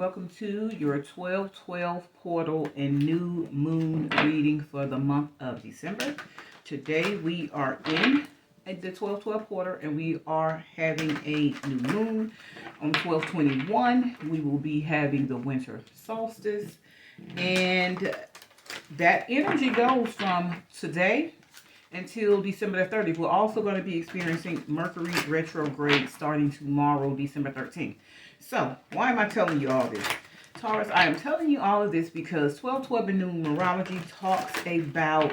welcome to your 12/12 portal and new moon reading for the month of December. Today we are in the 12/12 quarter and we are having a new moon. On 12/21, we will be having the winter solstice, and that energy goes from today until December the 30th. We're also going to be experiencing Mercury retrograde starting tomorrow, December 13th. So, why am I telling you all this? Taurus, I am telling you all of this because 12/12 in numerology talks about,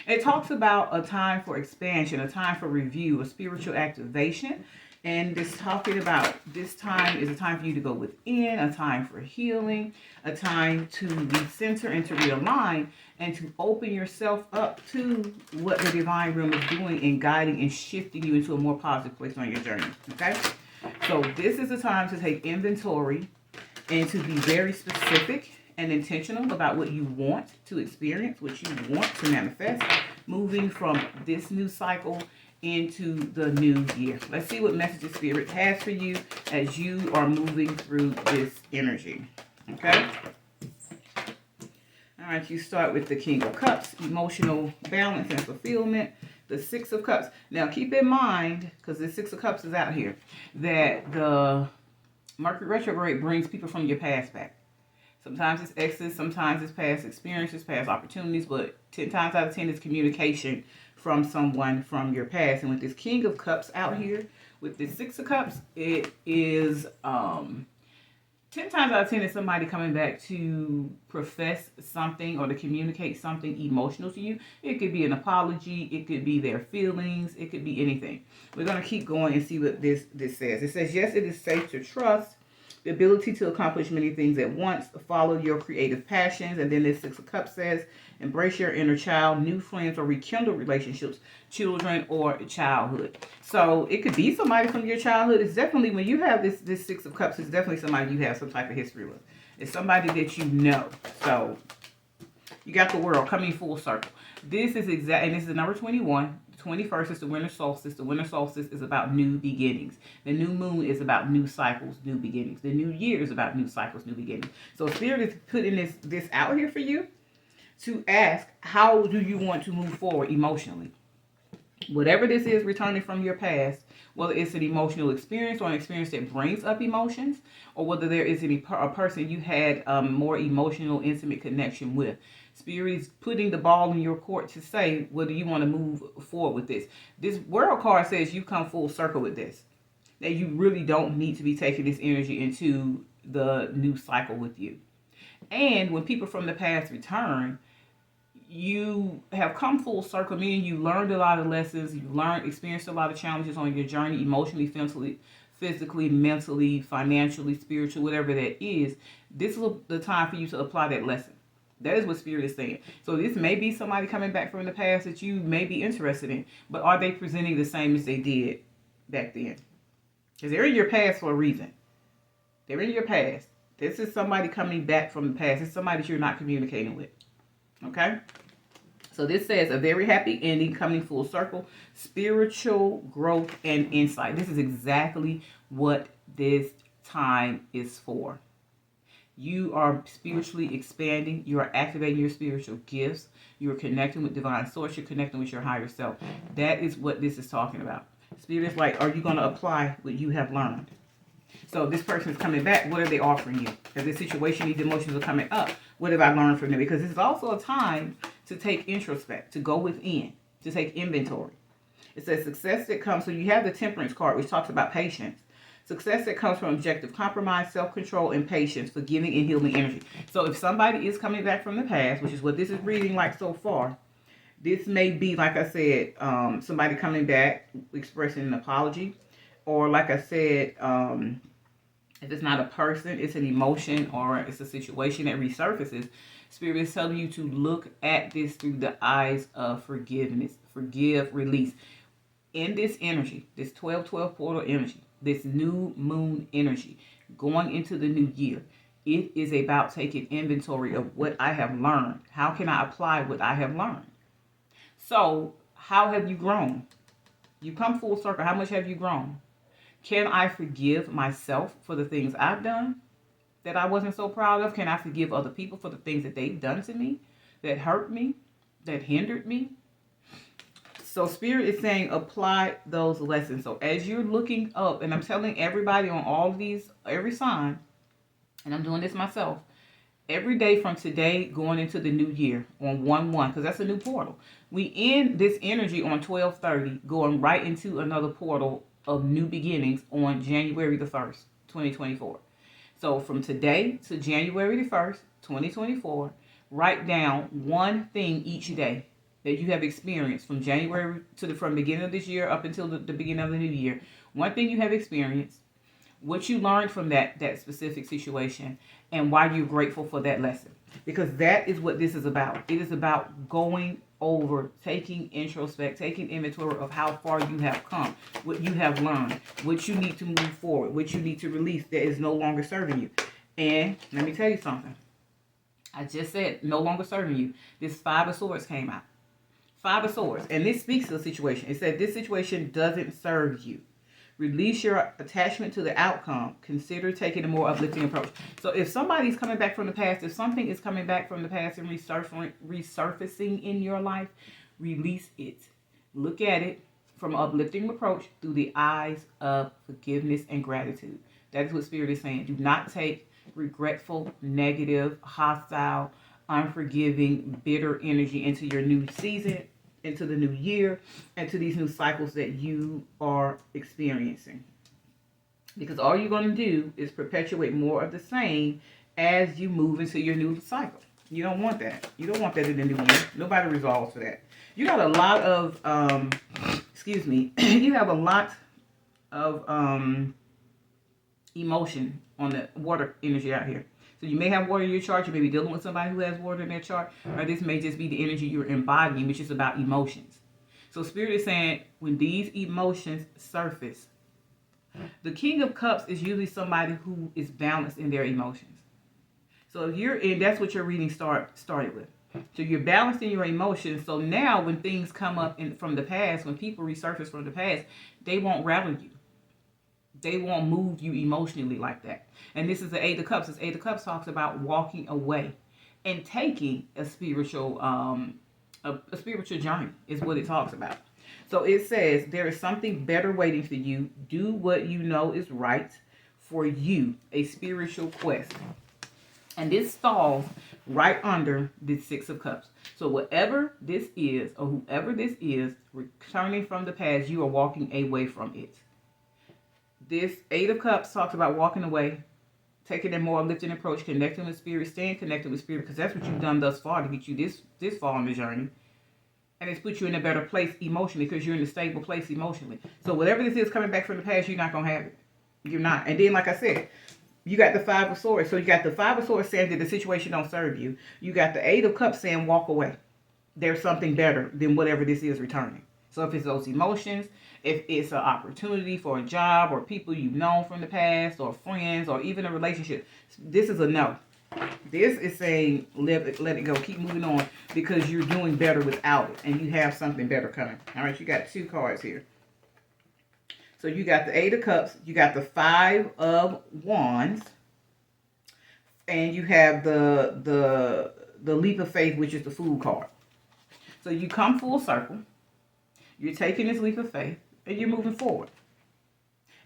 it talks about a time for expansion, a time for review, a spiritual activation. And it's talking about this time is a time for you to go within, a time for healing, a time to recenter and to realign and to open yourself up to what the divine realm is doing and guiding and shifting you into a more positive place on your journey. Okay? So this is a time to take inventory and to be very specific and intentional about what you want to experience, what you want to manifest, moving from this new cycle into the new year. Let's see what messages Spirit has for you as you are moving through this energy. Okay? All right, you start with the King of Cups, emotional balance and fulfillment. The Six of Cups. Now, keep in mind, because the Six of Cups is out here, that the Mercury retrograde brings people from your past back. Sometimes it's exes, sometimes it's past experiences, past opportunities, but 10 times out of 10 is communication from someone from your past. And with this King of Cups out here, with this Six of Cups, it is 10 times out of 10 is somebody coming back to profess something or to communicate something emotional to you. It could be an apology. It could be their feelings. It could be anything. We're going to keep going and see what this says. It says, yes, it is safe to trust the ability to accomplish many things at once. Follow your creative passions. And then this Six of Cups says, embrace your inner child, new friends or rekindle relationships, children or childhood. So it could be somebody from your childhood. It's definitely, when you have this Six of Cups, it's definitely somebody you have some type of history with. It's somebody that you know. So you got the world coming full circle. This is and this is number 21. 21st is the winter solstice. The winter solstice is about new beginnings. The new moon is about new cycles, new beginnings. The new year is about new cycles, new beginnings. So Spirit is putting this out here for you to ask, how do you want to move forward emotionally? Whatever this is, returning from your past, whether it's an emotional experience or an experience that brings up emotions, or whether there is a person you had a more emotional, intimate connection with. Spirit is putting the ball in your court to say whether you want to move forward with this. This World card says you come full circle with this. That you really don't need to be taking this energy into the new cycle with you. And when people from the past return, you have come full circle, meaning you learned a lot of lessons, you experienced a lot of challenges on your journey, emotionally, physically, mentally, financially, spiritual, whatever that is. This is the time for you to apply that lesson. That is what Spirit is saying. So this may be somebody coming back from the past that you may be interested in, but are they presenting the same as they did back then? Because they're in your past for a reason. They're in your past. This is somebody coming back from the past. It's somebody that you're not communicating with. Okay? So this says a very happy ending, coming full circle, spiritual growth and insight. This is exactly what this time is for. You are spiritually expanding. You are activating your spiritual gifts. You are connecting with divine source. You're connecting with your higher self. That is what this is talking about. Spirit is like, are you going to apply what you have learned? So this person is coming back. What are they offering you? If this situation, these emotions are coming up, what have I learned from them? Because this is also a time to take introspect, to go within, to take inventory. It says success that comes, so you have the Temperance card, which talks about patience. Success that comes from objective compromise, self-control, and patience, forgiving and healing energy. So if somebody is coming back from the past, which is what this is reading like so far, this may be, like I said, somebody coming back expressing an apology. Or like I said, if it's not a person, it's an emotion or it's a situation that resurfaces. Spirit is telling you to look at this through the eyes of forgiveness. Forgive, release. In this energy, this 12/12 portal energy, this new moon energy, going into the new year, it is about taking inventory of what I have learned. How can I apply what I have learned? So, how have you grown? You come full circle. How much have you grown? Can I forgive myself for the things I've done that I wasn't so proud of? Can I forgive other people for the things that they've done to me, that hurt me, that hindered me? So Spirit is saying apply those lessons. So as you're looking up, and I'm telling everybody on all of these, every sign, and I'm doing this myself, every day from today going into the new year on 1/1, because that's a new portal. We end this energy on 12/30, going right into another portal of new beginnings on January the 1st, 2024. So from today to January the 1st, 2024, write down one thing each day that you have experienced from January to from the beginning of this year up until the beginning of the new year. One thing you have experienced, what you learned from that specific situation, and why you're grateful for that lesson. Because that is what this is about. It is about going over, taking introspect, taking inventory of how far you have come, what you have learned, what you need to move forward, what you need to release that is no longer serving you. And let me tell you something. I just said no longer serving you. This 5 of Swords came out. 5 of Swords. And this speaks to the situation. It said this situation doesn't serve you. Release your attachment to the outcome. Consider taking a more uplifting approach. So if somebody's coming back from the past, if something is coming back from the past and resurfacing in your life, release it. Look at it from an uplifting approach through the eyes of forgiveness and gratitude. That is what Spirit is saying. Do not take regretful, negative, hostile, unforgiving, bitter energy into your new season, into the new year, and to these new cycles that you are experiencing. Because all you're going to do is perpetuate more of the same as you move into your new cycle. You don't want that. You don't want that in the new year. Nobody resolves for that. You got a lot of, you have a lot of emotion on the water energy out here. So you may have water in your chart. You may be dealing with somebody who has water in their chart. Or this may just be the energy you're embodying, which is about emotions. So Spirit is saying when these emotions surface, the King of Cups is usually somebody who is balanced in their emotions. So if you're in, that's what your reading started with. So you're balanced in your emotions. So now when things come up from the past, when people resurface from the past, they won't rattle you. They won't move you emotionally like that. And this is the 8 of Cups. This 8 of Cups talks about walking away and taking a spiritual journey is what it talks about. So it says there is something better waiting for you. Do what you know is right for you, a spiritual quest. And this stalls right under the 6 of Cups. So whatever this is, or whoever this is, returning from the past, you are walking away from it. This 8 of Cups talks about walking away, taking a more uplifting approach, connecting with Spirit, staying connected with Spirit, because that's what you've done thus far to get you this far on the journey. And it's put you in a better place emotionally because you're in a stable place emotionally. So whatever this is coming back from the past, you're not going to have it. You're not. And then, like I said, you got the 5 of Swords. So you got the 5 of Swords saying that the situation don't serve you. You got the 8 of Cups saying walk away. There's something better than whatever this is returning. So if it's those emotions, if it's an opportunity for a job or people you've known from the past or friends or even a relationship, this is a no. This is saying let it go. Keep moving on because you're doing better without it and you have something better coming. All right, you got 2 cards here. So you got the 8 of Cups, you got the 5 of Wands, and you have the leap of faith, which is the Fool card. So you come full circle. You're taking this leap of faith and you're moving forward.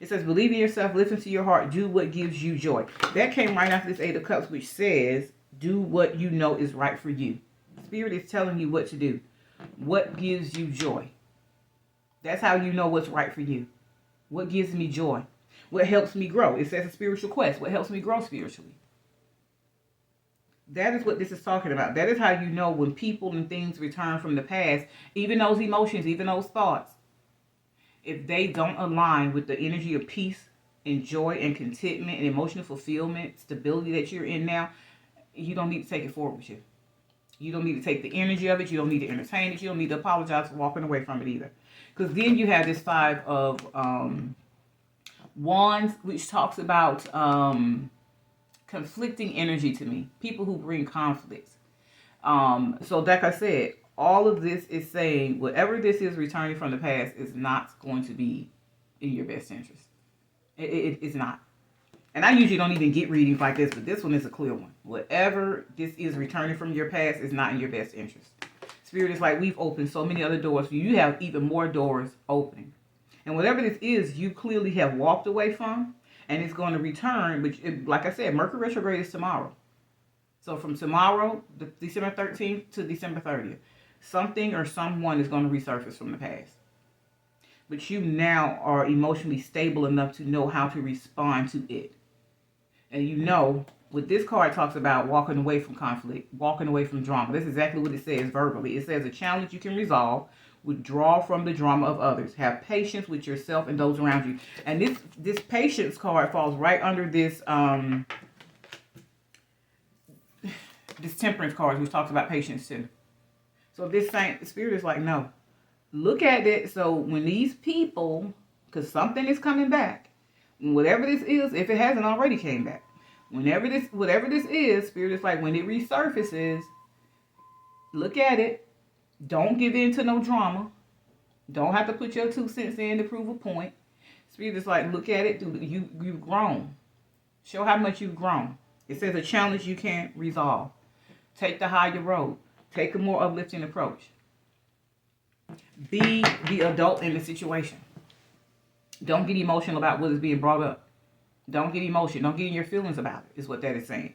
It says, believe in yourself, listen to your heart, do what gives you joy. That came right after this 8 of Cups, which says, do what you know is right for you. Spirit is telling you what to do. What gives you joy? That's how you know what's right for you. What gives me joy? What helps me grow? It says a spiritual quest. What helps me grow spiritually? That is what this is talking about. That is how you know when people and things return from the past, even those emotions, even those thoughts, if they don't align with the energy of peace and joy and contentment and emotional fulfillment, stability that you're in now, you don't need to take it forward with you. You don't need to take the energy of it. You don't need to entertain it. You don't need to apologize for walking away from it either. Because then you have this 5 of Wands, which talks about conflicting energy to me. People who bring conflicts. So like I said, all of this is saying whatever this is returning from the past is not going to be in your best interest. It's not. And I usually don't even get readings like this, but this one is a clear one. Whatever this is returning from your past is not in your best interest. Spirit is like, we've opened so many other doors for you. You have even more doors opening. And whatever this is, you clearly have walked away from, and it's going to return, which, like I said, Mercury retrograde is tomorrow. So from tomorrow, December 13th to December 30th, something or someone is going to resurface from the past. But you now are emotionally stable enough to know how to respond to it. And you know, what this card talks about, walking away from conflict, walking away from drama. That's exactly what it says verbally. It says a challenge you can resolve, withdraw from the drama of others. Have patience with yourself and those around you. And this patience card falls right under this this temperance card, which talks about patience too. So this same spirit is like, no. Look at it. So when these people, because something is coming back, whatever this is, if it hasn't already came back, whatever this is, spirit is like, when it resurfaces, look at it. Don't give in to no drama. Don't have to put your 2 cents in to prove a point. Spirit is like, look at it. You've grown. Show how much you've grown. It says a challenge you can't resolve. Take the higher road. Take a more uplifting approach. Be the adult in the situation. Don't get emotional about what is being brought up. Don't get emotional. Don't get in your feelings about it, is what that is saying.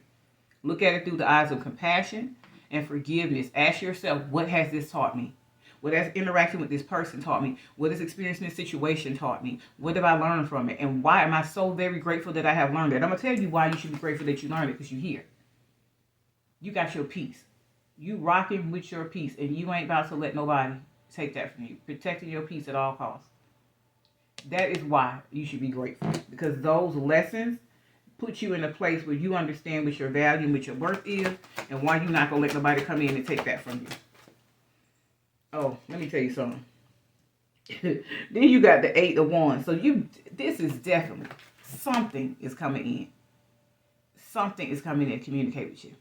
Look at it through the eyes of compassion and forgiveness. Ask yourself, what has this taught me? What has interacting with this person taught me? What has experiencing this situation taught me? What have I learned from it? And why am I so very grateful that I have learned it? I'm going to tell you why you should be grateful that you learned it, because you're here. You got your peace. You rocking with your peace, and you ain't about to let nobody take that from you. Protecting your peace at all costs. That is why you should be grateful, because those lessons put you in a place where you understand what your value and what your worth is, and why you're not going to let nobody come in and take that from you. Oh, let me tell you something. Then you got the 8 of Wands. So this is definitely, something is coming in. Something is coming in to communicate with you.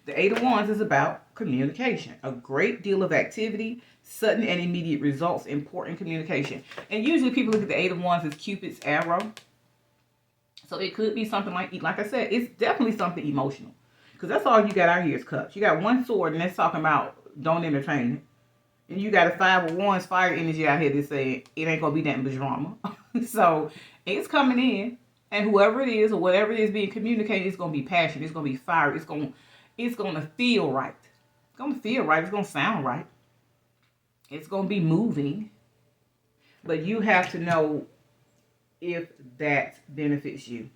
The 8 of Wands is about communication. A great deal of activity, sudden and immediate results, important communication. And usually people look at the 8 of Wands as Cupid's arrow. So it could be something like I said, it's definitely something emotional. Because that's all you got out here is cups. You got one sword, and that's talking about don't entertain it. And you got a 5 of Wands fire energy out here that say it ain't going to be nothing but drama. So it's coming in. And whoever it is or whatever it is being communicated, it's going to be passion. It's going to be fire. It's going to feel right. It's going to feel right. It's going to sound right. It's going to be moving. But you have to know if that benefits you.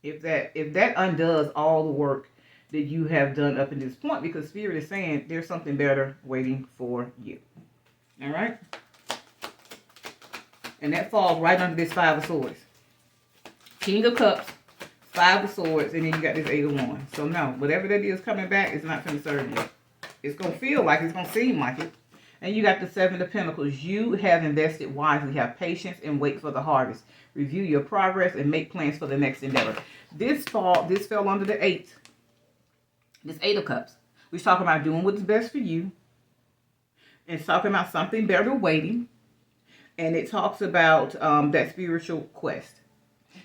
If that undoes all the work that you have done up to this point, because Spirit is saying there's something better waiting for you. All right? And that falls right under this 5 of Swords. King of Cups, 5 of Swords, and then you got this 8 of Wands. So no, whatever that is coming back is not going to serve you. It's going to feel like it's going to seem like it. And you got the 7 of Pentacles. You have invested wisely. Have patience and wait for the harvest. Review your progress and make plans for the next endeavor. This fell under the 8. This 8 of Cups. We're talking about doing what's best for you. And it's talking about something better waiting. And it talks about that spiritual quest.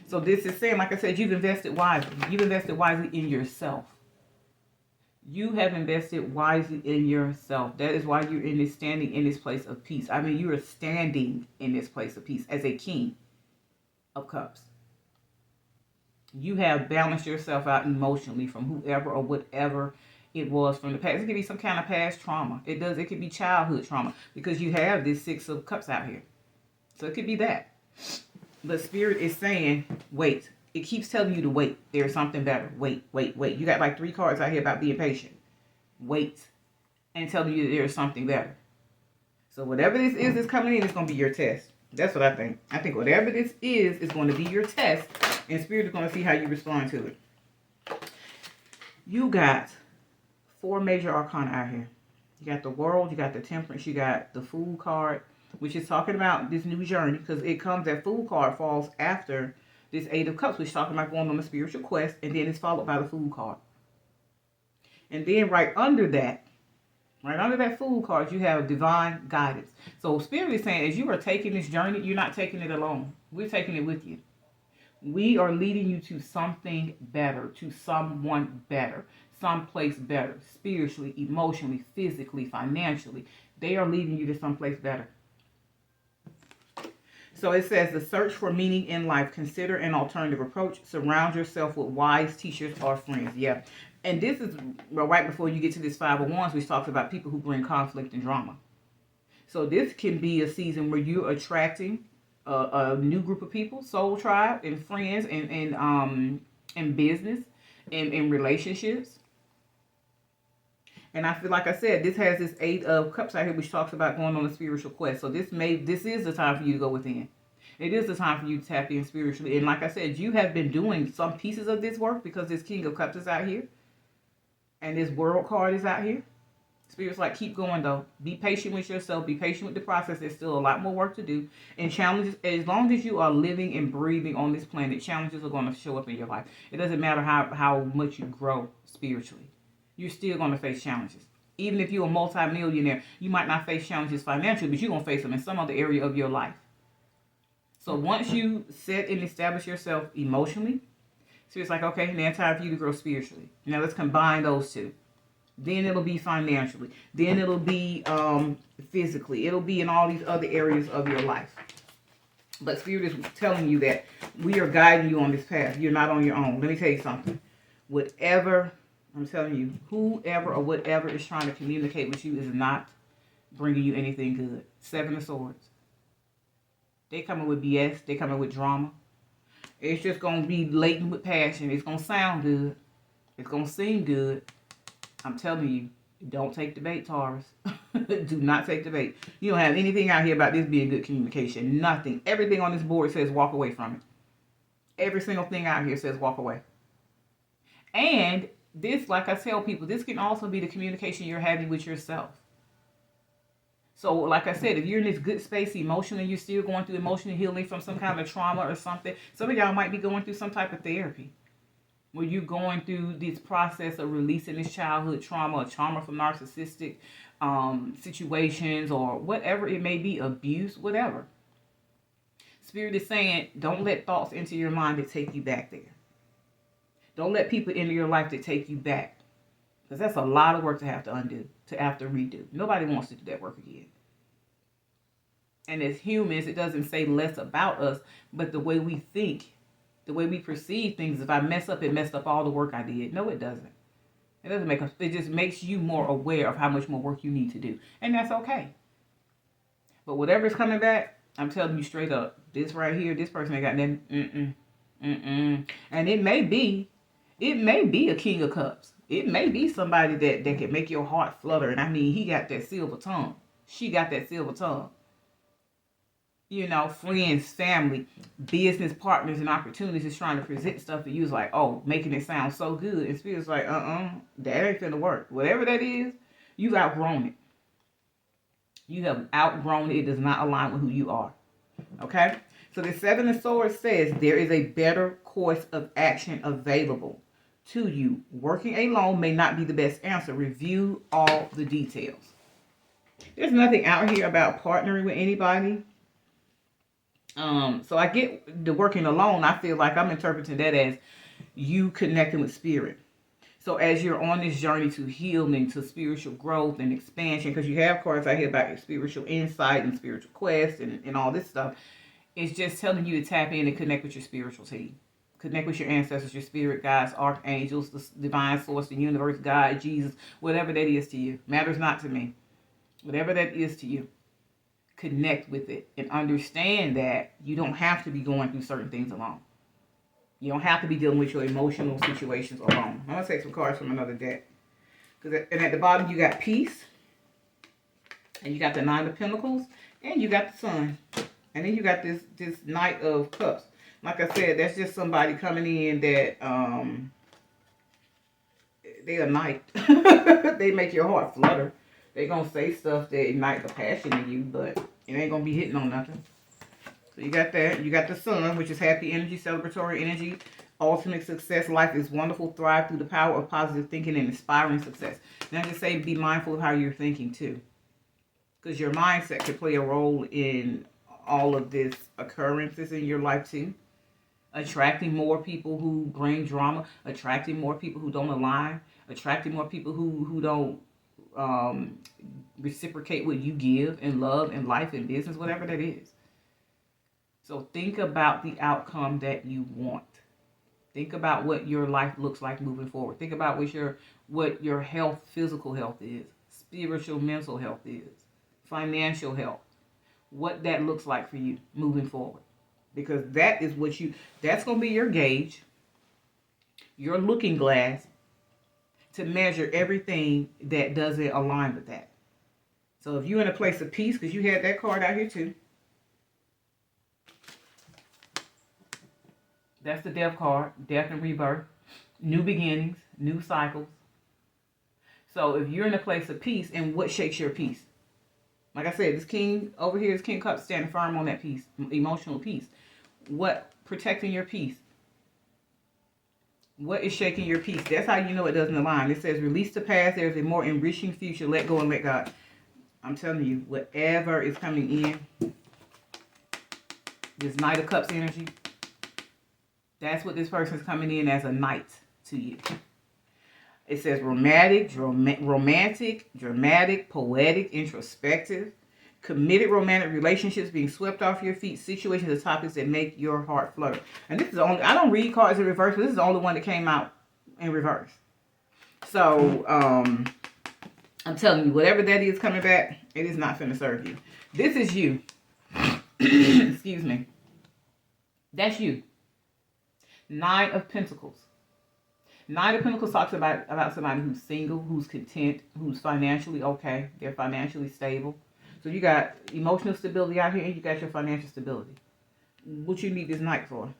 So this is saying, like I said, you've invested wisely. You've invested wisely in yourself. You have invested wisely in yourself. That is why you're standing in this place of peace. I mean, you are standing in this place of peace as a King of Cups. You have balanced yourself out emotionally from whoever or whatever it was from the past. It could be some kind of past trauma. It could be childhood trauma, because you have this 6 of Cups out here. So it could be that. But Spirit is saying, wait. It keeps telling you to wait. There's something better. Wait, wait, wait. You got like 3 cards out here about being patient. Wait. And telling you that there's something better. So whatever this is coming in, it's going to be your test. That's what I think. I think whatever this is going to be your test. And Spirit is going to see how you respond to it. You got 4 major arcana out here. You got the World. You got the Temperance. You got the Fool card, which is talking about this new journey. Because it comes, that Fool card falls after this 8 of Cups, which is talking about going on a spiritual quest, and then it's followed by the Fool card. And then right under that, Right under that Fool card, you have divine guidance. So Spirit is saying, as you are taking this journey, you're not taking it alone. We're taking it with you. We are leading you to something better, to someone better, someplace better, spiritually, emotionally, physically, financially. They are leading you to someplace better. So it says, the search for meaning in life. Consider an alternative approach. Surround yourself with wise teachers or friends. Yeah. And this is right before you get to this Five of Wands, which talks about people who bring conflict and drama. So this can be a season where you're attracting a new group of people, soul tribe, and friends, and business, and in relationships. And I feel like I said, this has this Eight of Cups out here, which talks about going on a spiritual quest. So this is the time for you to go within. It is the time for you to tap in spiritually. And like I said, you have been doing some pieces of this work because this King of Cups is out here. And this World card is out here. Spirit's like, keep going though. Be patient with yourself. Be patient with the process. There's still a lot more work to do. And challenges, as long as you are living and breathing on this planet, challenges are going to show up in your life. It doesn't matter how much you grow spiritually. You're still going to face challenges. Even if you're a multi-millionaire, you might not face challenges financially, but you're going to face them in some other area of your life. So once you set and establish yourself emotionally, so it's like, okay, now it's time for you to grow spiritually. Now let's combine those two. Then it'll be financially. Then it'll be physically. It'll be in all these other areas of your life. But Spirit is telling you that we are guiding you on this path. You're not on your own. Let me tell you something. Whatever, I'm telling you, whoever or whatever is trying to communicate with you is not bringing you anything good. Seven of Swords. They coming with BS. They coming with drama. It's just going to be laden with passion. It's going to sound good. It's going to seem good. I'm telling you, don't take the bait, Taurus. Do not take the bait. You don't have anything out here about this being good communication. Nothing. Everything on this board says walk away from it. Every single thing out here says walk away. And this, like I tell people, this can also be the communication you're having with yourself. So, like I said, if you're in this good space emotionally, you're still going through emotional healing from some kind of trauma or something. Some of y'all might be going through some type of therapy where you're going through this process of releasing this childhood trauma or trauma from narcissistic situations or whatever it may be, abuse, whatever. Spirit is saying, don't let thoughts into your mind that take you back there. Don't let people into your life that take you back. Because that's a lot of work to have to undo, to have to redo. Nobody wants to do that work again. And as humans, it doesn't say less about us, but the way we think, the way we perceive things. If I mess up, it messed up all the work I did. No, it doesn't. It doesn't make us. It just makes you more aware of how much more work you need to do. And that's okay. But whatever's coming back, I'm telling you straight up, this right here, this person ain't got nothing. And it may be a King of Cups. It may be somebody that can make your heart flutter. And I mean, he got that silver tongue. She got that silver tongue. You know, friends, family, business partners, and opportunities is trying to present stuff to you. It's like, oh, making it sound so good. And Spirit's like, that ain't finna work. Whatever that is, you've outgrown it. You have outgrown it. It does not align with who you are. Okay? So the Seven of Swords says there is a better course of action available to you. Working alone may not be the best answer. Review all the details. There's nothing out here about partnering with anybody. So I get the working alone. I feel like I'm interpreting that as you connecting with spirit. So as you're on this journey to healing, to spiritual growth and expansion, because you have cards out here about your spiritual insight and spiritual quest and all this stuff, it's just telling you to tap in and connect with your spiritual team. Connect with your ancestors, your spirit guides, archangels, the divine source, the universe, God, Jesus, whatever that is to you. Matters not to me. Whatever that is to you. Connect with it and understand that you don't have to be going through certain things alone. You don't have to be dealing with your emotional situations alone. I'm going to take some cards from another deck. And at the bottom, you got peace. And you got the Nine of Pentacles. And you got the Sun. And then you got this Knight of Cups. Like I said, that's just somebody coming in that they a knight. They make your heart flutter. They gonna say stuff that ignite the passion in you, but it ain't gonna be hitting on nothing. So you got that. You got the Sun, which is happy energy, celebratory energy, ultimate success. Life is wonderful. Thrive through the power of positive thinking and inspiring success. Now just say be mindful of how you're thinking too. Because your mindset could play a role in all of this occurrences in your life too. Attracting more people who bring drama, attracting more people who don't align, attracting more people who don't reciprocate what you give in love and life and business, whatever that is. So think about the outcome that you want. Think about what your life looks like moving forward. Think about what your health, physical health is, spiritual, mental health is, financial health, what that looks like for you moving forward. Because that is that's going to be your gauge, your looking glass to measure everything that doesn't align with that. So if you're in a place of peace, because you had that card out here too. That's the death card, death and rebirth, new beginnings, new cycles. So if you're in a place of peace, and what shakes your peace? Like I said, this king over here is King Cups, standing firm on that peace, emotional peace. What protecting your peace? What is shaking your peace? That's how you know it doesn't align. It says release the past. There's a more enriching future. Let go and let God. I'm telling you, whatever is coming in, this Knight of Cups energy, that's what this person is coming in as a knight to you. It says romantic, dramatic, poetic, introspective, committed romantic relationships being swept off your feet, situations and topics that make your heart flutter. And this is the only, I don't read cards in reverse, but this is the only one that came out in reverse. So, I'm telling you, whatever that is coming back, it is not finna serve you. This is you. Excuse me. That's you. Nine of Pentacles. Nine of Pentacles talks about somebody who's single, who's content, who's financially okay. They're financially stable. So you got emotional stability out here, and you got your financial stability. What you need this Knight for?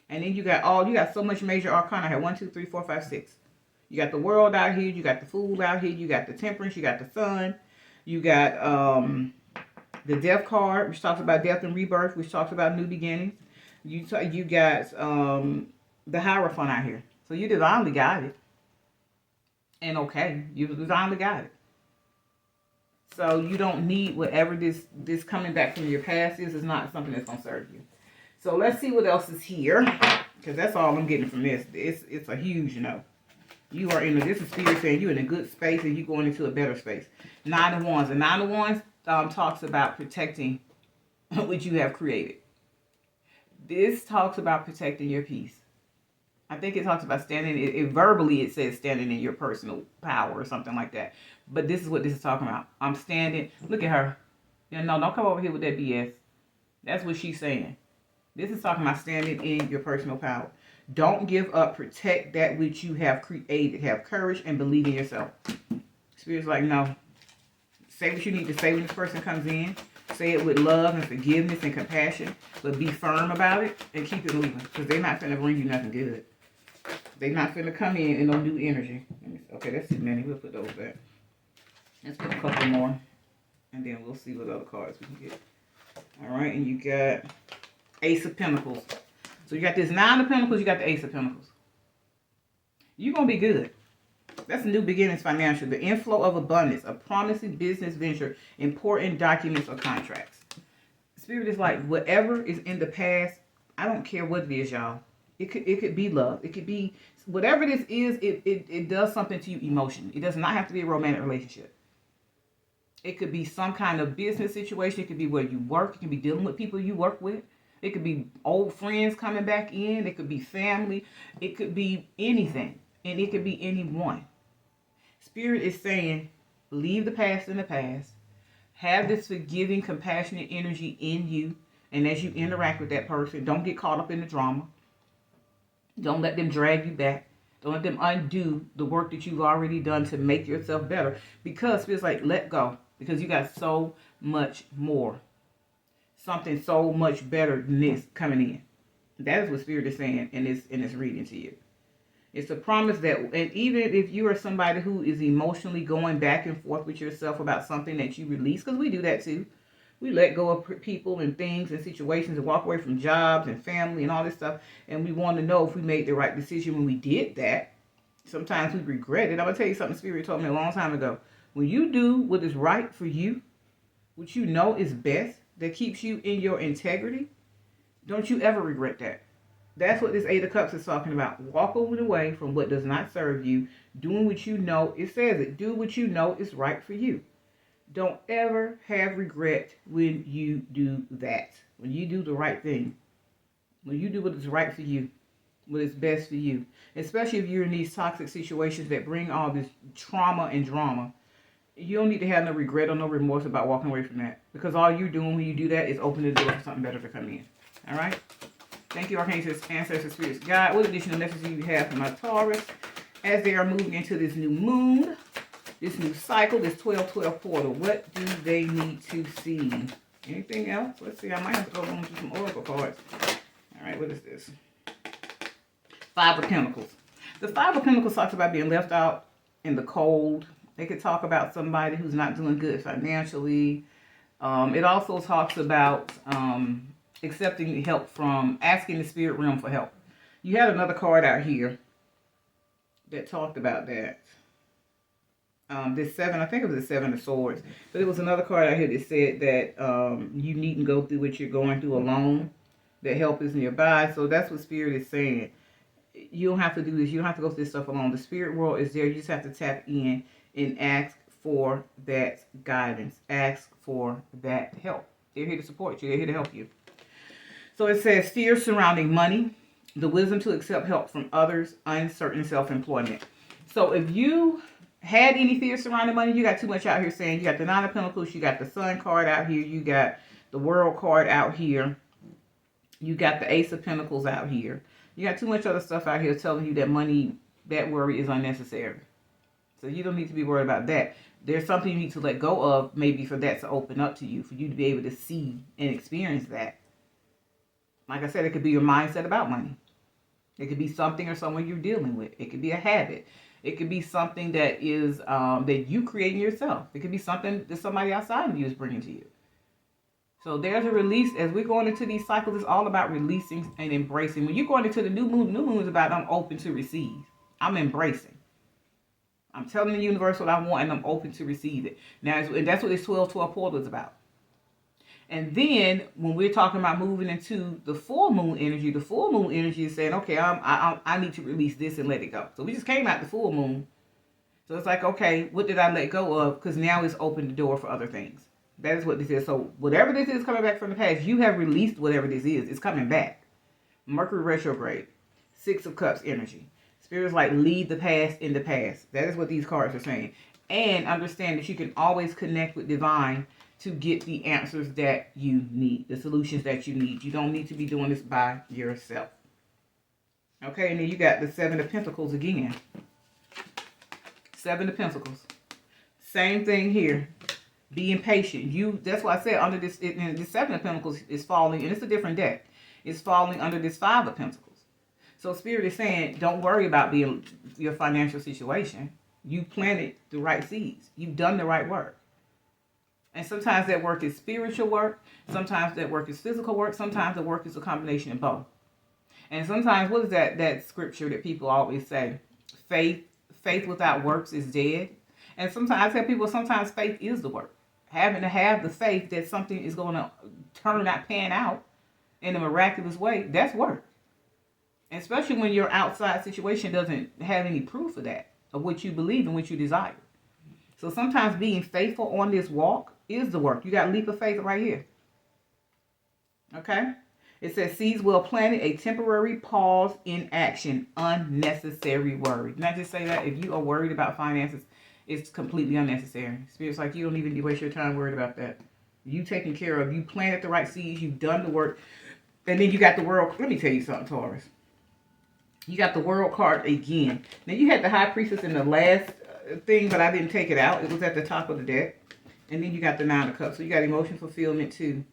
And then you got so much major arcana here. 1, 2, 3, 4, 5, 6. You got the World out here. You got the Fool out here. You got the Temperance. You got the Sun. You got the Death card, which talks about death and rebirth, which talks about new beginnings. You got the Hierophant out here. So you divinely guided. And okay, you divinely guided. So you don't need whatever this coming back from your past is not something that's going to serve you. So let's see what else is here. Because that's all I'm getting from this. It's a huge, You are this is Spirit saying you're in a good space and you're going into a better space. 9 of Wands. And 9 of Wands talks about protecting what you have created. This talks about protecting your peace. I think it talks about verbally it says standing in your personal power or something like that. But this is what this is talking about. I'm standing. Look at her. No, don't come over here with that BS. That's what she's saying. This is talking about standing in your personal power. Don't give up. Protect that which you have created. Have courage and believe in yourself. Spirit's like, no. Say what you need to say when this person comes in. Say it with love and forgiveness and compassion. But be firm about it and keep it moving. Because they're not going to bring you nothing good. They're not going to come in no new energy. Okay, that's too many. We'll put those back. Let's put a couple more. And then we'll see what other cards we can get. Alright, and you got Ace of Pentacles. So you got this 9 of Pentacles, you got the Ace of Pentacles. You're going to be good. That's new beginnings financial. The inflow of abundance, a promising business venture, important documents or contracts. Spirit is like, whatever is in the past, I don't care what it is, y'all. It could be love. It could be, whatever this is, it does something to you emotionally. It does not have to be a romantic relationship. It could be some kind of business situation. It could be where you work. It could be dealing with people you work with. It could be old friends coming back in. It could be family. It could be anything. And it could be anyone. Spirit is saying, leave the past in the past. Have this forgiving, compassionate energy in you. And as you interact with that person, don't get caught up in the drama. Don't let them drag you back. Don't let them undo the work that you've already done to make yourself better. Because it's like, let go. Because you got so much more. Something so much better than this coming in. That is what Spirit is saying in this reading to you. It's a promise that, and even if you are somebody who is emotionally going back and forth with yourself about something that you release, because we do that too. We let go of people and things and situations and walk away from jobs and family and all this stuff. And we want to know if we made the right decision when we did that. Sometimes we regret it. I'm going to tell you something Spirit told me a long time ago. When you do what is right for you, what you know is best, that keeps you in your integrity, don't you ever regret that. That's what this Eight of Cups is talking about. Walk away from what does not serve you, doing what you know, it says it, do what you know is right for you. Don't ever have regret when you do that. When you do the right thing. When you do what is right for you. What is best for you. Especially if you're in these toxic situations that bring all this trauma and drama. You don't need to have no regret or no remorse about walking away from that. Because all you're doing when you do that is open the door for something better to come in. Alright? Thank you, Archangels, Ancestors, Spirits, God. What additional messages do you have for my Taurus as they are moving into this new moon, this new cycle, this 12-12 portal? What do they need to see? Anything else? Let's see. I might have to go on to some oracle cards. All right, what is this? Five of Pentacles. The Five of Pentacles talks about being left out in the cold. They could talk about somebody who's not doing good financially. It also talks about accepting help from, asking the spirit realm for help. You had another card out here that talked about that. This seven, I think it was the Seven of Swords. But it was another card out here that said that you needn't go through what you're going through alone. That help is nearby. So that's what Spirit is saying. You don't have to do this. You don't have to go through this stuff alone. The spirit world is there. You just have to tap in and ask for that guidance. Ask for that help. They're here to support you. They're here to help you. So it says fear surrounding money, the wisdom to accept help from others, uncertain self-employment. So if you had any fear surrounding money, you got too much out here saying, you got the Nine of Pentacles, you got the Sun card out here, you got the World card out here, you got the Ace of Pentacles out here. You got too much other stuff out here telling you that money, that worry is unnecessary. So you don't need to be worried about that. There's something you need to let go of, maybe for that to open up to you, for you to be able to see and experience that. Like I said, it could be your mindset about money. It could be something or someone you're dealing with. It could be a habit. It could be something that is that you create yourself. It could be something that somebody outside of you is bringing to you. So there's a release. As we're going into these cycles, it's all about releasing and embracing. When you're going into the new moon is about I'm open to receive. I'm embracing. I'm telling the universe what I want and I'm open to receive it. Now, and that's what this 12-12 portal is about. And then when we're talking about moving into the full moon energy is saying, okay, I need to release this and let it go. So we just came out the full moon. So it's like, okay, what did I let go of? Because now it's opened the door for other things. That is what this is. So whatever this is coming back from the past, you have released whatever this is. It's coming back. Mercury retrograde. Six of Cups energy. Spirit's like, leave the past in the past. That is what these cards are saying. And understand that you can always connect with divine to get the answers that you need, the solutions that you need. You don't need to be doing this by yourself. Okay, and then you got the Seven of Pentacles again. Seven of Pentacles. Same thing here. Being patient. That's why I said under this, the Seven of Pentacles is falling, and it's a different deck. It's falling under this Five of Pentacles. So Spirit is saying, don't worry about your financial situation. You planted the right seeds. You've done the right work. And sometimes that work is spiritual work. Sometimes that work is physical work. Sometimes the work is a combination of both. And sometimes, what is that scripture that people always say? Faith without works is dead. And sometimes I tell people, sometimes faith is the work. Having to have the faith that something is going to pan out in a miraculous way, that's work. And especially when your outside situation doesn't have any proof of that, of what you believe and what you desire. So sometimes being faithful on this walk is the work. You got leap of faith right here. Okay? It says, seeds well planted, a temporary pause in action, unnecessary worry. Didn't I just say that? If you are worried about finances, it's completely unnecessary. Spirit's like, you don't even waste your time worried about that. You taken care of. You planted the right seeds. You've done the work. And then you got the world. Let me tell you something, Taurus. You got the World card again. Now, you had the High Priestess in the last thing, but I didn't take it out. It was at the top of the deck. And then you got the Nine of Cups. So you got emotion fulfillment too.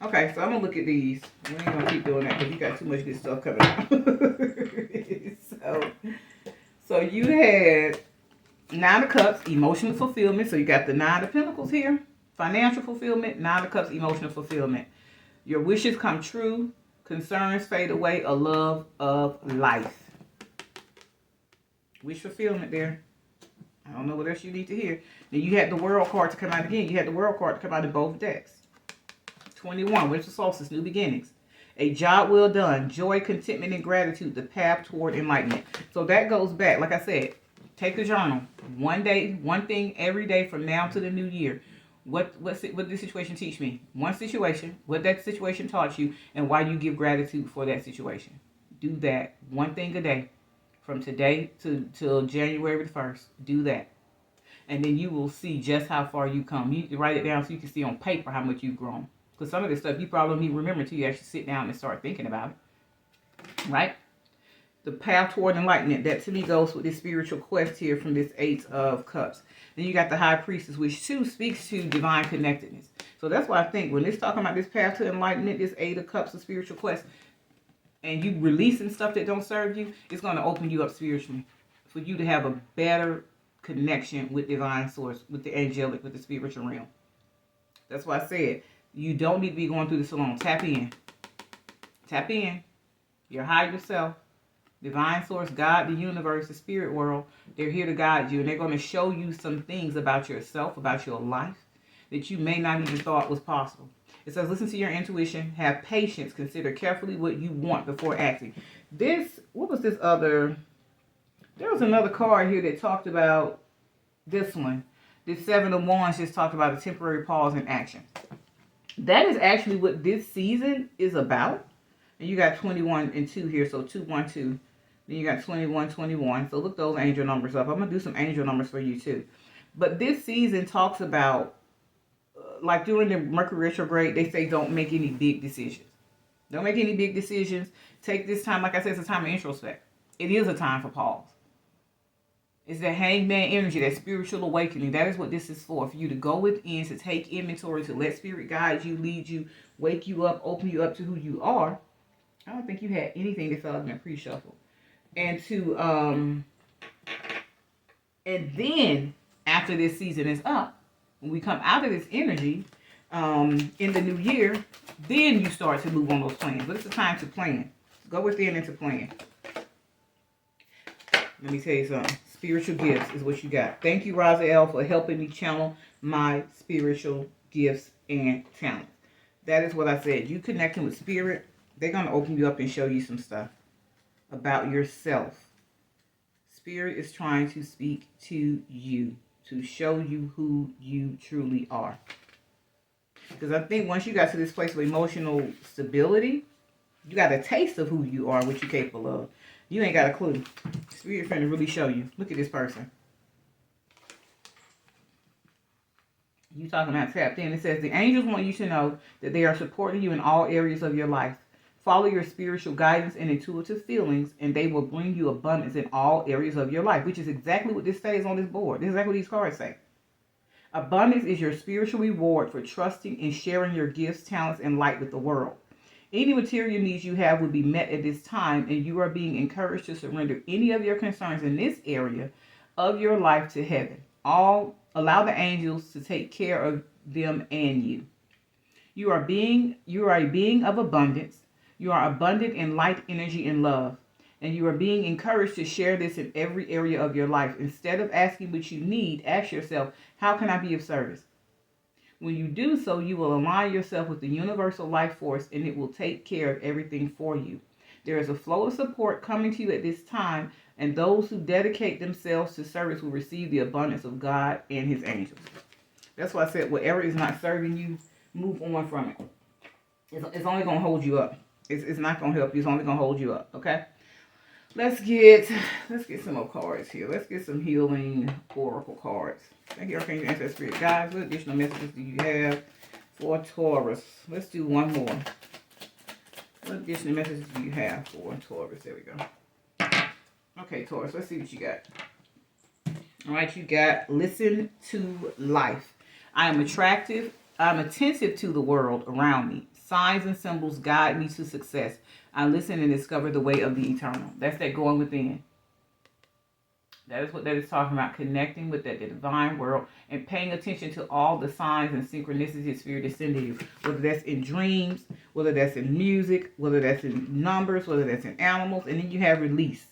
Okay, so I'm going to look at these. We ain't going to keep doing that because you got too much good stuff coming out. so you had Nine of Cups, emotional fulfillment. So you got the Nine of Pentacles here. Financial fulfillment, 9 of Cups, emotional fulfillment. Your wishes come true. Concerns fade away. A love of life. Wish fulfillment there. I don't know what else you need to hear. Then you had the World card to come out again. You had the World card to come out in both decks. 21, winter solstice, new beginnings. A job well done. Joy, contentment, and gratitude. The path toward enlightenment. So that goes back. Like I said, take a journal. One day, one thing every day from now to the new year. What did this situation teach me? One situation, what that situation taught you, and why you give gratitude for that situation. Do that. One thing a day. From today till January the 1st. Do that. And then you will see just how far you come. You write it down so you can see on paper how much you've grown. Because some of this stuff you probably don't even remember until you actually sit down and start thinking about it. Right? The path toward enlightenment. That to me goes with this spiritual quest here from this 8 of Cups. Then you got the High Priestess, which too speaks to divine connectedness. So that's why I think when it's talking about this path to enlightenment, this 8 of Cups of spiritual quest, and you releasing stuff that don't serve you, it's going to open you up spiritually for you to have a better connection with divine source, with the angelic, with the spiritual realm. That's why I said you don't need to be going through this alone. Tap in. Tap in. Your higher self, divine source, God, the universe, the spirit world, they're here to guide you, and they're going to show you some things about yourself, about your life, that you may not even thought was possible. It says, listen to your intuition, have patience, consider carefully what you want before acting. This, what was this other, there was another card here that talked about this one. This 7 of Wands just talked about a temporary pause in action. That is actually what this season is about. And you got 21 and 2 here, so 2, 1, 2. Then you got 21, 21. So look those angel numbers up. I'm going to do some angel numbers for you too. But this season talks about, like during the Mercury retrograde, they say don't make any big decisions. Don't make any big decisions. Take this time, like I said, it's a time of introspect. It is a time for pause. It's that hangman energy, that spiritual awakening. That is what this is for you to go within, to take inventory, to let spirit guide you, lead you, wake you up, open you up to who you are. I don't think you had anything that felt like a pre-shuffle. And to, and then after this season is up, when we come out of this energy in the new year, then you start to move on those plans. But it's a time to plan. Go within and to plan. Let me tell you something. Spiritual gifts is what you got. Thank you, Raziel, for helping me channel my spiritual gifts and talents. That is what I said. You connecting with spirit, they're going to open you up and show you some stuff about yourself. Spirit is trying to speak to you, to show you who you truly are. Because I think once you got to this place of emotional stability, you got a taste of who you are, what you're capable of. You ain't got a clue. Spirit trying to really show you. Look at this person. You talking about tapped in. It says, the angels want you to know that they are supporting you in all areas of your life. Follow your spiritual guidance and intuitive feelings, and they will bring you abundance in all areas of your life, which is exactly what this says on this board. This is exactly what these cards say. Abundance is your spiritual reward for trusting and sharing your gifts, talents, and light with the world. Any material needs you have will be met at this time, and you are being encouraged to surrender any of your concerns in this area of your life to heaven. Allow the angels to take care of them and you. You are a being of abundance. You are abundant in light, energy, and love. And you are being encouraged to share this in every area of your life. Instead of asking what you need, ask yourself, how can I be of service? When you do so, you will align yourself with the universal life force, and it will take care of everything for you. There is a flow of support coming to you at this time, and those who dedicate themselves to service will receive the abundance of God and his angels. That's why I said, whatever is not serving you, move on from it. It's only going to hold you up. It's not going to help you. It's only going to hold you up, okay? Let's get some more cards here. Let's get some healing oracle cards. Thank you, Archangel Ancestor Spirit Guides. What additional messages do you have for Taurus? Let's do one more. What additional messages do you have for Taurus? There we go. Okay, Taurus, let's see what you got. All right, you got listen to life. I am attractive. I'm attentive to the world around me. Signs and symbols guide me to success. I listen and discover the way of the eternal. That's that going within. That is what that is talking about, connecting with that the divine world and paying attention to all the signs and synchronicities Spirit is sending you, whether that's in dreams, whether that's in music, whether that's in numbers, whether that's in animals. And then you have release.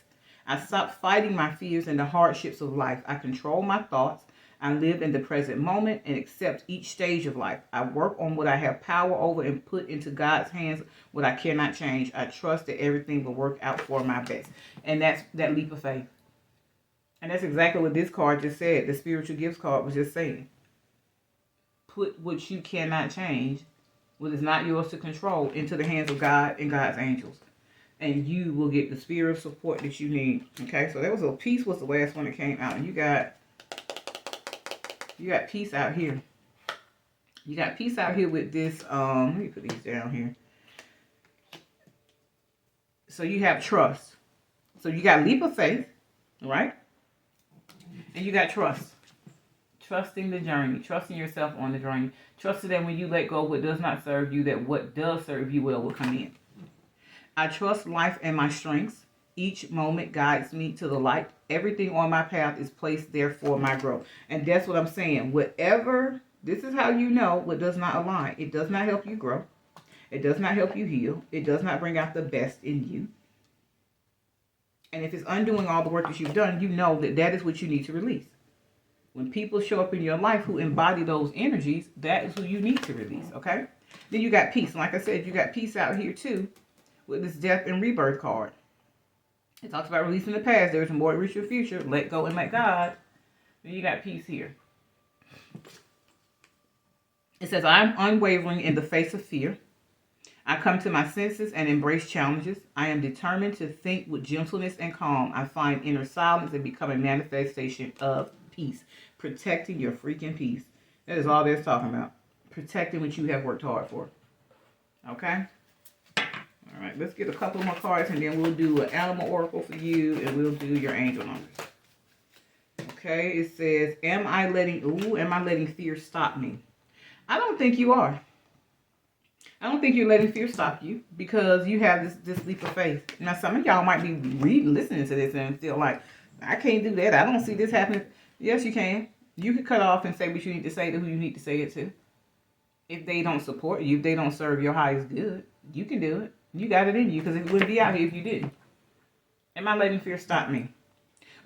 I stopped fighting my fears and the hardships of life. I control my thoughts. I live in the present moment and accept each stage of life. I work on what I have power over and put into God's hands what I cannot change. I trust that everything will work out for my best. And that's that leap of faith. And that's exactly what this card just said. The spiritual gifts card was just saying. Put what you cannot change, what is not yours to control, into the hands of God and God's angels. And you will get the spirit of support that you need. Okay, so that was a peace was the last one that came out. And you got peace out here. You got peace out here with this. Let me put these down here. So you have trust. So you got leap of faith, right? And you got trust. Trusting the journey. Trusting yourself on the journey. Trusting that when you let go of what does not serve you, that what does serve you will come in. I trust life and my strengths. Each moment guides me to the light. Everything on my path is placed there for my growth. And that's what I'm saying. Whatever, this is how you know what does not align. It does not help you grow. It does not help you heal. It does not bring out the best in you. And if it's undoing all the work that you've done, you know that that is what you need to release. When people show up in your life who embody those energies, that is who you need to release, okay? Then you got peace. Like I said, you got peace out here too with this death and rebirth card. It talks about releasing the past. There's more to reach your future. Let go and let God. Then you got peace here. It says, I'm unwavering in the face of fear. I come to my senses and embrace challenges. I am determined to think with gentleness and calm. I find inner silence and become a manifestation of peace. Protecting your freaking peace. That is all they're talking about. Protecting what you have worked hard for. Okay? All right, let's get a couple more cards and then we'll do an animal oracle for you and we'll do your angel numbers. Okay, it says, am I letting fear stop me? I don't think you are. I don't think you're letting fear stop you because you have this leap of faith. Now, some of y'all might be listening to this and feel like, I can't do that. I don't see this happening. Yes, you can. You can cut off and say what you need to say to who you need to say it to. If they don't support you, if they don't serve your highest good, you can do it. You got it in you because it wouldn't be out here if you didn't. Am I letting fear stop me?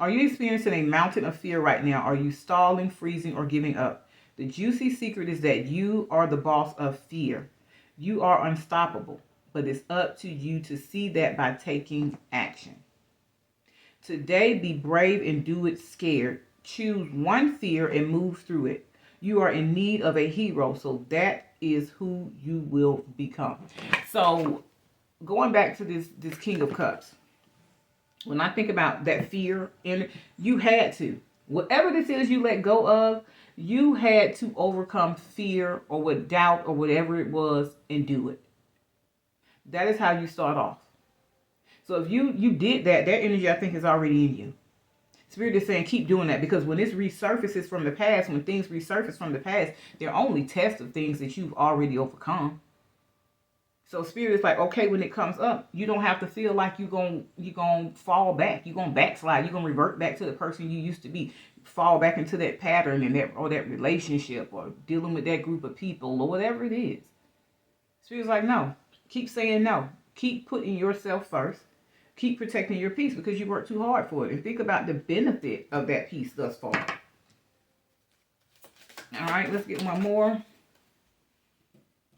Are you experiencing a mountain of fear right now? Are you stalling, freezing, or giving up? The juicy secret is that you are the boss of fear. You are unstoppable, but it's up to you to see that by taking action. Today, be brave and do it scared. Choose one fear and move through it. You are in need of a hero, so that is who you will become. So, going back to this King of Cups, when I think about that fear, and you had to, whatever this is you let go of, you had to overcome fear or with doubt or whatever it was and do it. That is how you start off. So if you did that, that energy I think is already in you. Spirit is saying keep doing that because when this resurfaces from the past, when things resurface from the past, they're only tests of things that you've already overcome. So Spirit is like, okay, when it comes up, you don't have to feel like you're gonna fall back. You're going to backslide. You're going to revert back to the person you used to be. Fall back into that pattern and that relationship or dealing with that group of people or whatever it is. Spirit's like, no. Keep saying no. Keep putting yourself first. Keep protecting your peace because you worked too hard for it. And think about the benefit of that peace thus far. All right, let's get one more.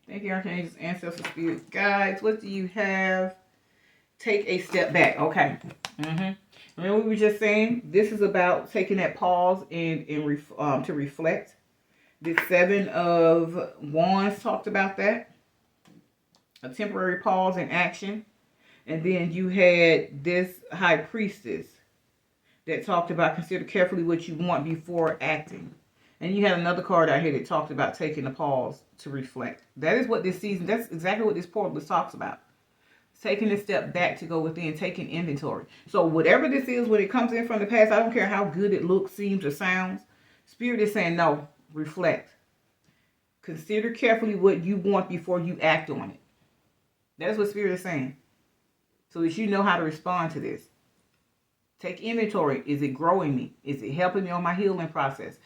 Thank you, Archangels, Ancestors, Spirits, Guides. What do you have? Take a step back. Okay. Remember we were just saying this is about taking that pause and to reflect. The Seven of Wands talked about that. A temporary pause in action. And then you had this High Priestess that talked about consider carefully what you want before acting. And you had another card out here that talked about taking a pause to reflect. That is what this season, that's exactly what this portal talks about. Taking a step back to go within, taking inventory. So whatever this is, when it comes in from the past, I don't care how good it looks, seems, or sounds. Spirit is saying, no, reflect. Consider carefully what you want before you act on it. That's what Spirit is saying. So that you know how to respond to this. Take inventory. Is it growing me? Is it helping me on my healing process?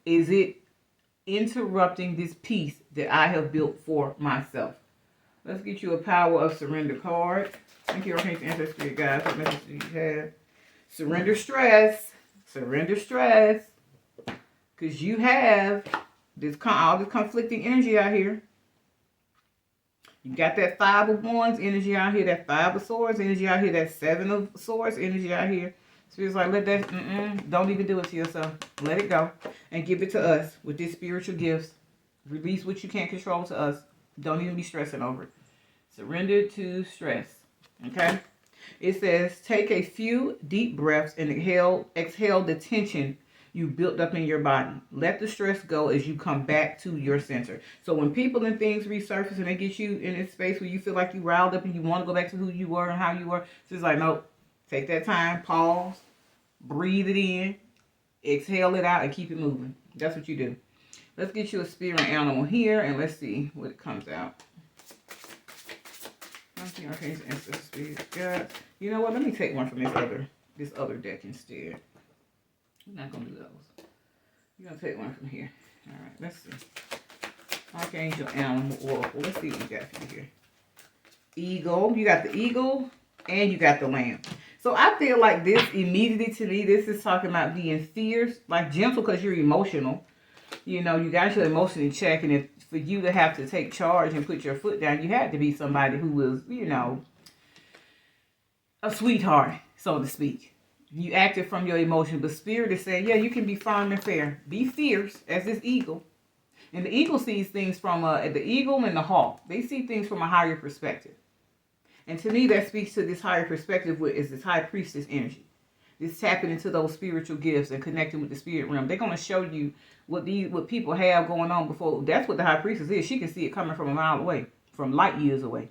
Is it interrupting this peace that I have built for myself? Let's get you a power of surrender card. Thank you, Archangel Ancestry, guys. What message do you have? Surrender stress. Surrender stress. Because you have all this conflicting energy out here. You got that 5 of Wands energy out here, that 5 of Swords energy out here, that 7 of Swords energy out here. So it's like, let that, don't even do it to yourself. Let it go and give it to us with these spiritual gifts. Release what you can't control to us. Don't even be stressing over it. Surrender to stress. Okay? It says, take a few deep breaths and exhale the tension you built up in your body. Let the stress go as you come back to your center. So when people and things resurface and they get you in this space where you feel like you riled up and you want to go back to who you were and how you were, it's just like, nope. Take that time, pause, breathe it in, exhale it out, and keep it moving. That's what you do. Let's get you a spirit animal here, and let's see what it comes out. Okay, God. You know what? Let me take one from this other deck instead. I'm not going to do those. You're going to take one from here. All right, let's see. Archangel Animal Oracle. Let's see what we got for you here. Eagle. You got the eagle and you got the lamb. So I feel like this immediately to me, this is talking about being fierce, like gentle because you're emotional. You know, you got your emotion in check. And if for you to have to take charge and put your foot down, you had to be somebody who was, you know, a sweetheart, so to speak. You acted from your emotion, but spirit is saying, yeah, you can be firm and fair. Be fierce as this eagle. And the eagle sees things from, the eagle and the hawk, they see things from a higher perspective. And to me, that speaks to this higher perspective, is this high priestess energy. This tapping into those spiritual gifts and connecting with the spirit realm. They're going to show you what people have going on before. That's what the high priestess is. She can see it coming from a mile away, from light years away.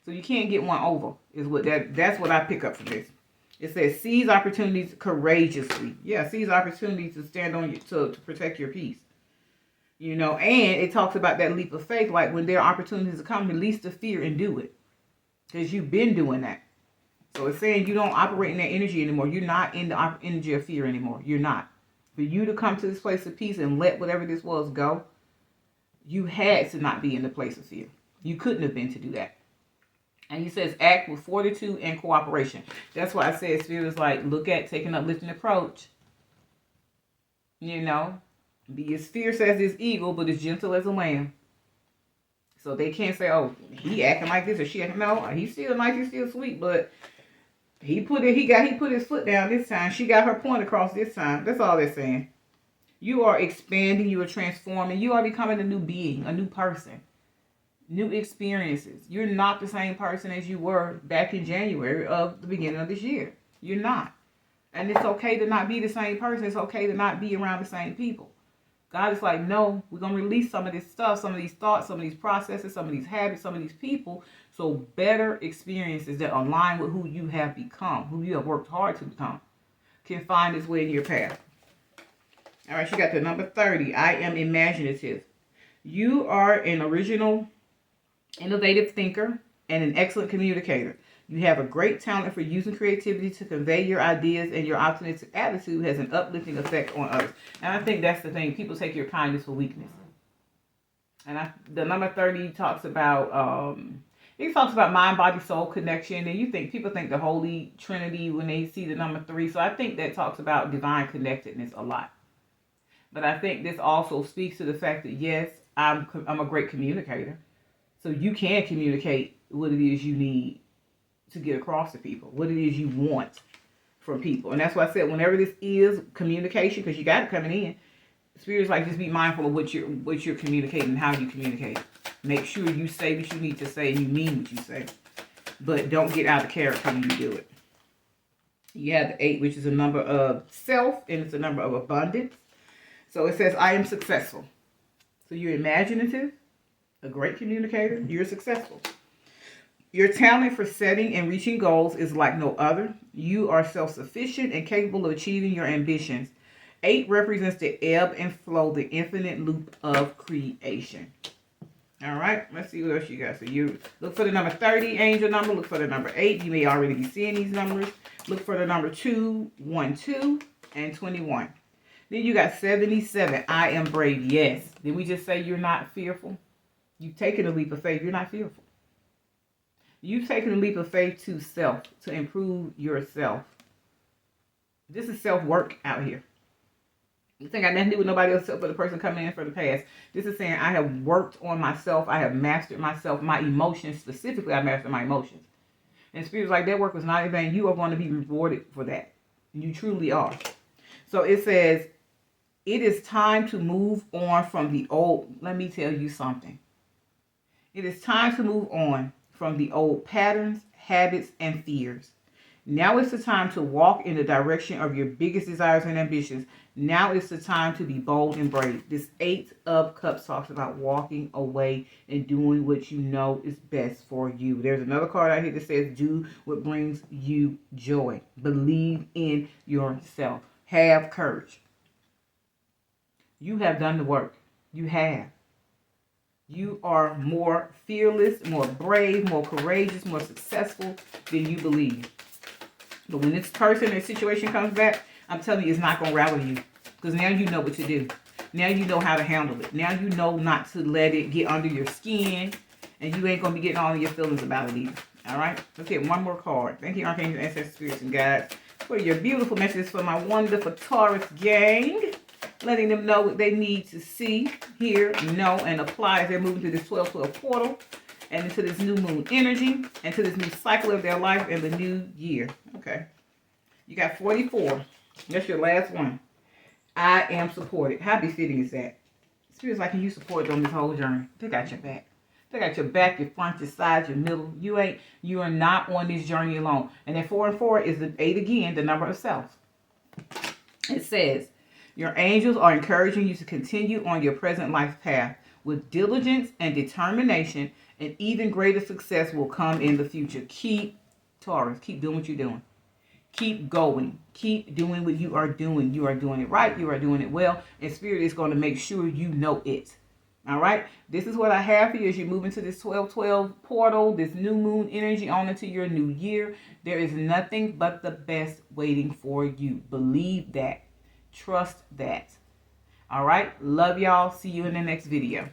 So you can't get one over, that's what I pick up from this. It says, seize opportunities courageously. Yeah, seize opportunities to stand on you, to protect your peace. You know, and it talks about that leap of faith, like when there are opportunities to come, release the fear and do it. Because you've been doing that. So it's saying you don't operate in that energy anymore. You're not in the energy of fear anymore. You're not. For you to come to this place of peace and let whatever this was go, you had to not be in the place of fear. You couldn't have been to do that. And he says, act with fortitude and cooperation. That's why I said spirit is like, look at taking an uplifting approach. You know, be as fierce as this eagle, but as gentle as a lamb. So they can't say, oh, he acting like this or she acting. No, he's still nice, he's still sweet, but he put his foot down this time. She got her point across this time. That's all they're saying. You are expanding, you are transforming, you are becoming a new being, a new person. New experiences. You're not the same person as you were back in January of the beginning of this year. You're not. And it's okay to not be the same person. It's okay to not be around the same people. God is like, no, we're going to release some of this stuff, some of these thoughts, some of these processes, some of these habits, some of these people. So better experiences that align with who you have become, who you have worked hard to become, can find its way in your path. All right, you got the number 30. I am imaginative. You are an original, innovative thinker and an excellent communicator. You have a great talent for using creativity to convey your ideas, and your optimistic attitude has an uplifting effect on others. And I think that's the thing. People take your kindness for weakness. And the number 30 talks about mind, body, soul connection. And people think the Holy Trinity when they see the number 3. So I think that talks about divine connectedness a lot. But I think this also speaks to the fact that, yes, I'm a great communicator. So you can communicate what it is you need to get across to people, what it is you want from people. And that's why I said whenever this is communication, because you got it coming in, Spirit's like, just be mindful of what you're communicating and how you communicate. Make sure you say what you need to say and you mean what you say. But don't get out of character when you do it. You have the 8, which is a number of self, and it's a number of abundance. So it says, I am successful. So you're imaginative, a great communicator, you're successful. Your talent for setting and reaching goals is like no other. You are self-sufficient and capable of achieving your ambitions. 8 represents the ebb and flow, the infinite loop of creation. All right, let's see what else you got. So you look for the number 30, angel number. Look for the number 8. You may already be seeing these numbers. Look for the number 2, 1, 2, and 21. Then you got 77. I am brave. Yes. Did we just say you're not fearful? You've taken a leap of faith. You're not fearful. You've taken a leap of faith to self, to improve yourself. This is self-work out here. This ain't got nothing to do with nobody else except for the person coming in for the past. This is saying I have worked on myself. I have mastered myself. My emotions, specifically, I mastered my emotions. And Spirit's like, that work was not in vain. You are going to be rewarded for that. You truly are. So it says, it is time to move on from the old. Let me tell you something. It is time to move on from the old patterns, habits, and fears. Now is the time to walk in the direction of your biggest desires and ambitions. Now is the time to be bold and brave. This 8 of Cups talks about walking away and doing what you know is best for you. There's another card out here that says, do what brings you joy. Believe in yourself. Have courage. You have done the work. You have. You are more fearless, more brave, more courageous, more successful than you believe. But when this person or situation comes back, I'm telling you, it's not going to rattle you. Because now you know what to do. Now you know how to handle it. Now you know not to let it get under your skin. And you ain't going to be getting all of your feelings about it either. All right? Let's get one more card. Thank you, Archangels, Ancestors, Spirits, and Guides, for your beautiful messages for my wonderful Taurus gang. Letting them know what they need to see, hear, know, and apply as they're moving through this 12-12 portal. And into this new moon energy, and to this new cycle of their life and the new year. Okay. You got 44. That's your last one. I am supported. How befitting is that? Spirit's like, you support on this whole journey. They got your back. They got your back, your front, your sides, your middle. You are not on this journey alone. And then 4 and 4 is the 8 again, the number of self. It says, your angels are encouraging you to continue on your present life path with diligence and determination. And even greater success will come in the future. Keep, Taurus, keep doing what you're doing. Keep going. Keep doing what you are doing. You are doing it right. You are doing it well. And Spirit is going to make sure you know it. All right? This is what I have for you as you move into this 12-12 portal, this new moon energy on into your new year. There is nothing but the best waiting for you. Believe that. Trust that. All right? Love y'all. See you in the next video.